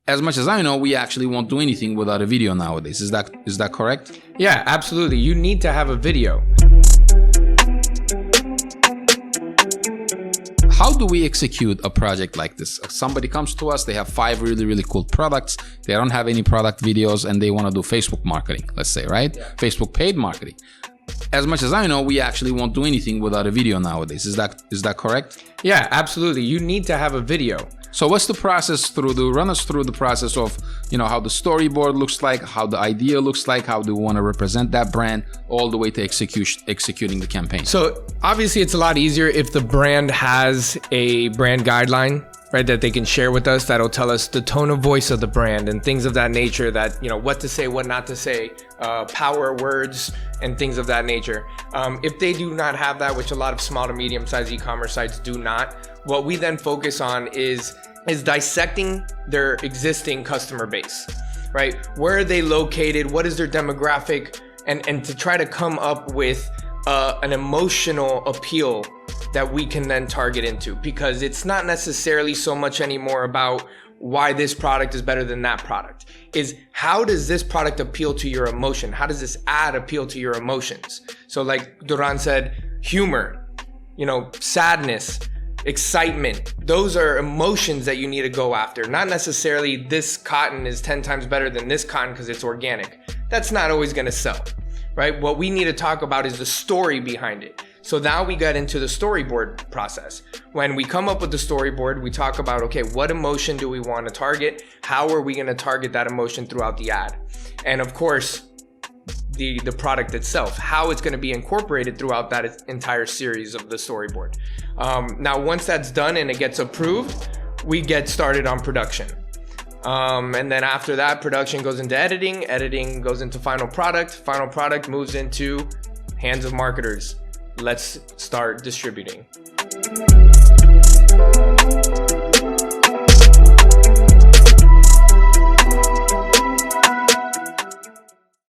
As much as I know, we actually won't do anything without a video nowadays. Is that correct? Yeah, absolutely. You need to have a video. How do we execute a project like this? Somebody comes to us, they have 5 really, really cool products. They don't have any product videos and they want to do Facebook marketing, let's say, right? Yeah. Facebook paid marketing. As much as I know, we actually won't do anything without a video nowadays. Is that correct? Yeah, absolutely. You need to have a video. So what's the process run us through the process of, how the storyboard looks like, how the idea looks like, how do we want to represent that brand, all the way to executing the campaign. So obviously it's a lot easier if the brand has a brand guideline, right, that they can share with us, that'll tell us the tone of voice of the brand and things of that nature, that, what to say, what not to say, power words and things of that nature. If they do not have that, which a lot of small to medium-sized e-commerce sites do not, what we then focus on is dissecting their existing customer base, right? Where are they located? What is their demographic? And to try to come up with an emotional appeal that we can then target into, because it's not necessarily so much anymore about why this product is better than that product. Is how does this product appeal to your emotion? How does this ad appeal to your emotions? So like Duran said, humor, sadness, excitement, those are emotions that you need to go after. Not necessarily this cotton is 10 times better than this cotton because it's organic. That's not always going to sell, right? What we need to talk about is the story behind it. So now we get into the storyboard process. When we come up with the storyboard, we talk about, okay, what emotion do we want to target? How are we going to target that emotion throughout the ad? And of course, the product itself, how it's going to be incorporated throughout that entire series of the storyboard. Now, once that's done and it gets approved, we get started on production. And then after that, production goes into editing goes into final product moves into hands of marketers. Let's start distributing.